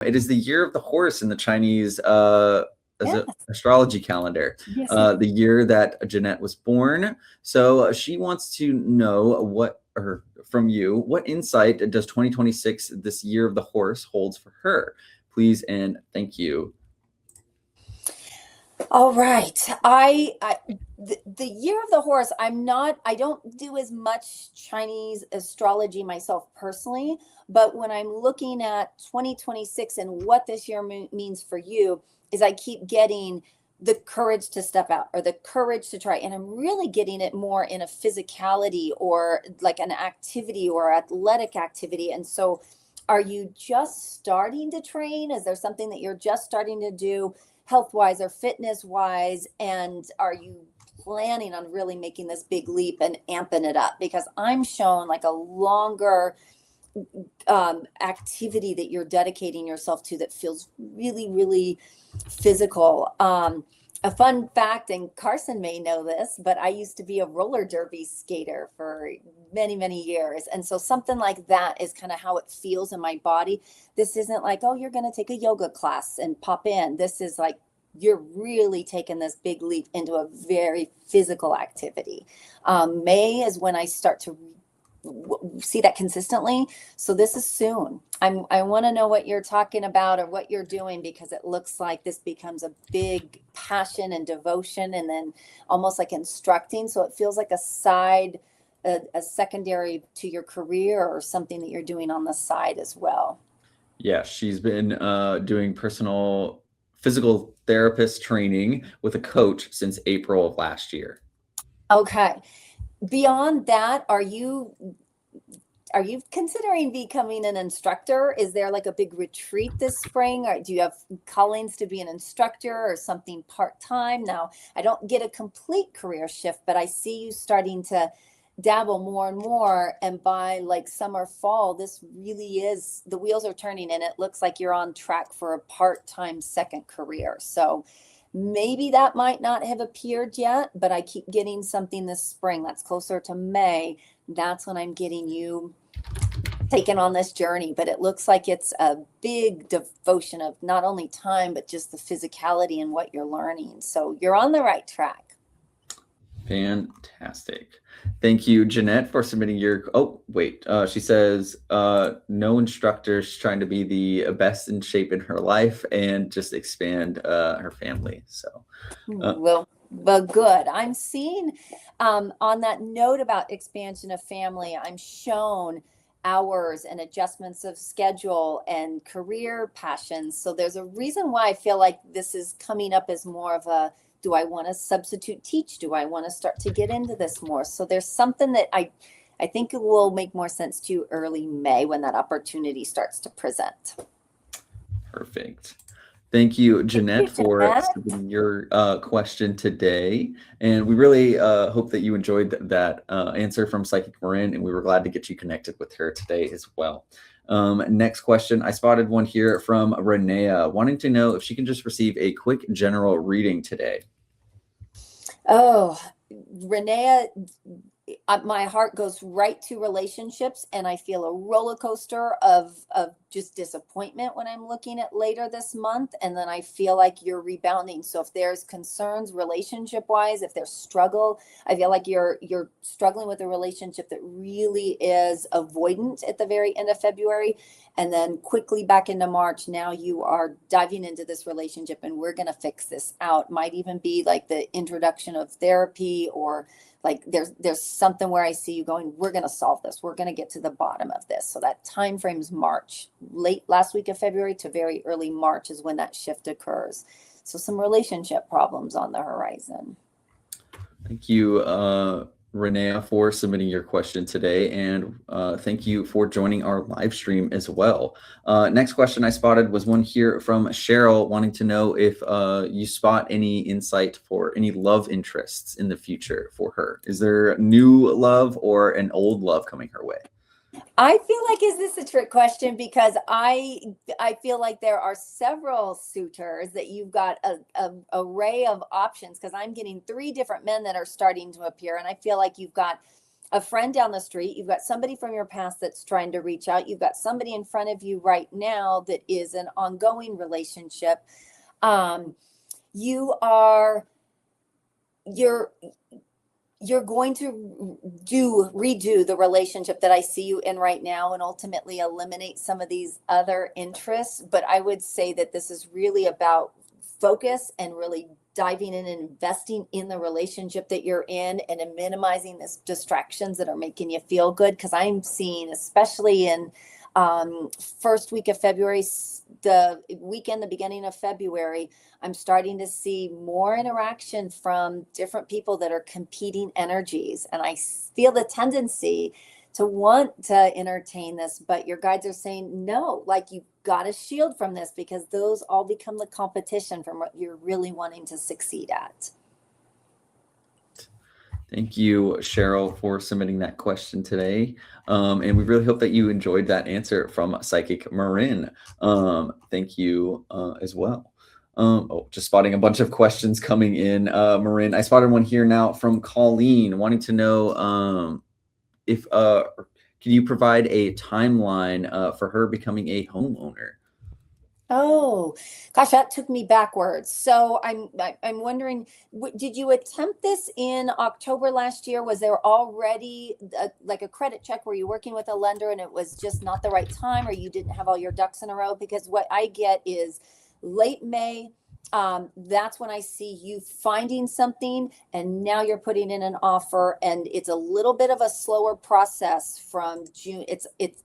It is the year of the horse in the Chinese Yes, astrology calendar, yes, it the year that Jeanette was born. So she wants to know from you, what insight does 2026, this year of the horse, holds for her? Please and thank you. All right. The year of the horse, I don't do as much Chinese astrology myself personally, but when I'm looking at 2026 and what this year means for you, is I keep getting the courage to step out or the courage to try. And I'm really getting it more in a physicality or like an activity or athletic activity. And so, are you just starting to train? Is there something that you're just starting to do health wise or fitness wise? And are you planning on really making this big leap and amping it up? Because I'm shown like a longer activity that you're dedicating yourself to that feels really, really physical. A fun fact, and Carson may know this, but I used to be a roller derby skater for many, many years. And so something like that is kind of how it feels in my body. This isn't like, oh, you're going to take a yoga class and pop in. This is like, you're really taking this big leap into a very physical activity. May is when I start to see that consistently. So this is soon. I want to know what you're talking about or what you're doing, because it looks like this becomes a big passion and devotion, and then almost like instructing. So it feels like a secondary to your career or something that you're doing on the side as well. Yeah, she's been doing personal physical therapist training with a coach since April of last year. Okay. Beyond that, are you considering becoming an instructor? Is there like a big retreat this spring, or do you have callings to be an instructor or something part-time? Now, I don't get a complete career shift, but I see you starting to dabble more and more. And by like summer, fall, this really is, the wheels are turning and it looks like you're on track for a part-time second career. So maybe that might not have appeared yet, but I keep getting something this spring that's closer to May. That's when I'm getting you taken on this journey. But it looks like it's a big devotion of not only time, but just the physicality and what you're learning. So you're on the right track. Fantastic. Thank you, Jeanette, for submitting your. Oh, wait. She says no instructor. She's trying to be the best in shape in her life and just expand her family. So, Well, good. I'm seeing on that note about expansion of family, I'm shown hours and adjustments of schedule and career passions. So there's a reason why I feel like this is coming up as more of a, do I want to substitute teach? Do I want to start to get into this more? So there's something that I think it will make more sense to you early May when that opportunity starts to present. perfect. Thank you, Thank Jeanette, you, for Jeanette. submitting your question today. And we really hope that you enjoyed that answer from Psychic Marin, and we were glad to get you connected with her today as well. Next question. I spotted one here from Renea, wanting to know if she can just receive a quick general reading today. Oh, Renee, my heart goes right to relationships, and I feel a roller coaster of just disappointment when I'm looking at later this month, and then I feel like you're rebounding. So if there's concerns relationship wise, if there's struggle, I feel like you're struggling with a relationship that really is avoidant at the very end of February, and then quickly back into March. Now you are diving into this relationship, and we're going to fix this out. Might even be like the introduction of therapy, or like there's something where I see you going, we're going to solve this, we're going to get to the bottom of this. So that time frame is March, late last week of February to very early March is when that shift occurs. So some relationship problems on the horizon. Thank you, Renea, for submitting your question today, and thank you for joining our live stream as well. Next question I spotted was one here from Cheryl, wanting to know if you spot any insight for any love interests in the future for her. Is there new love or an old love coming her way? I feel like, is this a trick question? Because I feel like there are several suitors that you've got a array of options, because I'm getting three different men that are starting to appear, and I feel like you've got a friend down the street. You've got somebody from your past that's trying to reach out. You've got somebody in front of you right now that is an ongoing relationship. You are, you're, you're going to redo the relationship that I see you in right now and ultimately eliminate some of these other interests. But I would say that this is really about focus and really diving in and investing in the relationship that you're in and minimizing the distractions that are making you feel good. Because I'm seeing, especially in first week of February, the weekend, the beginning of February, I'm starting to see more interaction from different people that are competing energies. And I feel the tendency to want to entertain this, but your guides are saying, no, like you've got to shield from this because those all become the competition from what you're really wanting to succeed at. Thank you, Cheryl, for submitting that question today. And we really hope that you enjoyed that answer from Psychic Marin. Thank you as well. Just spotting a bunch of questions coming in, Marin. I spotted one here now from Colleen wanting to know if can you provide a timeline for her becoming a homeowner? Oh, gosh, that took me backwards. So I'm wondering, did you attempt this in October last year? Was there already like a credit check? Were you working with a lender and it was just not the right time, or you didn't have all your ducks in a row? Because what I get is late May. That's when I see you finding something and now you're putting in an offer, and it's a little bit of a slower process from June.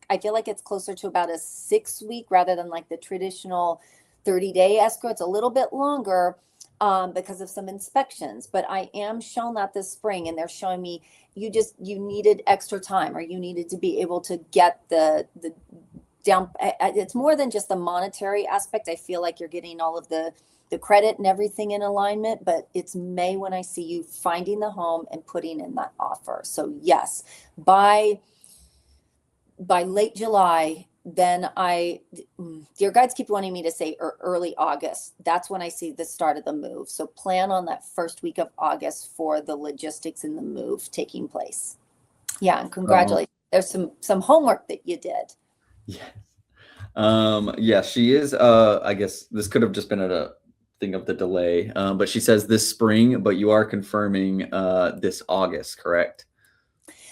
I feel like it's closer to about a 6 week rather than like the traditional 30-day escrow. It's a little bit longer because of some inspections, but I am shown that this spring and they're showing me you needed extra time, or you needed to be able to get the down. It's more than just the monetary aspect. I feel like you're getting all of the credit and everything in alignment, but it's May when I see you finding the home and putting in that offer. So yes, by late July, then your guides keep wanting me to say early August. That's when I see the start of the move. So plan on that first week of August for the logistics in the move taking place. Yeah, and congratulations. There's some homework that you did. Yes. Yeah, she is. I guess this could have just been a thing of the delay, but she says this spring, but you are confirming this August, correct?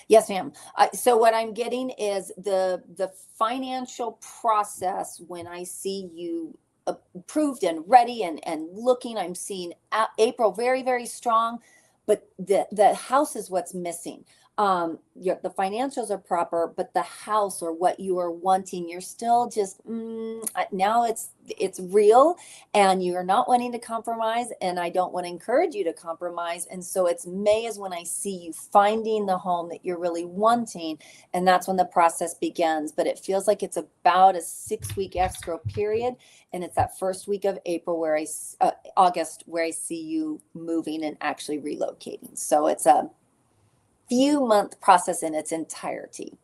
Yes, ma'am. So what I'm getting is the financial process. When I see you approved and ready and looking, I'm seeing April very, very strong, but the house is what's missing. The financials are proper, but the house, or what you are wanting, you're still just now it's real, and you're not wanting to compromise, and I don't want to encourage you to compromise. And so it's May is when I see you finding the home that you're really wanting, and that's when the process begins. But it feels like it's about a 6 week escrow period, and it's that first week of April August where I see you moving and actually relocating. So it's a few month process in its entirety.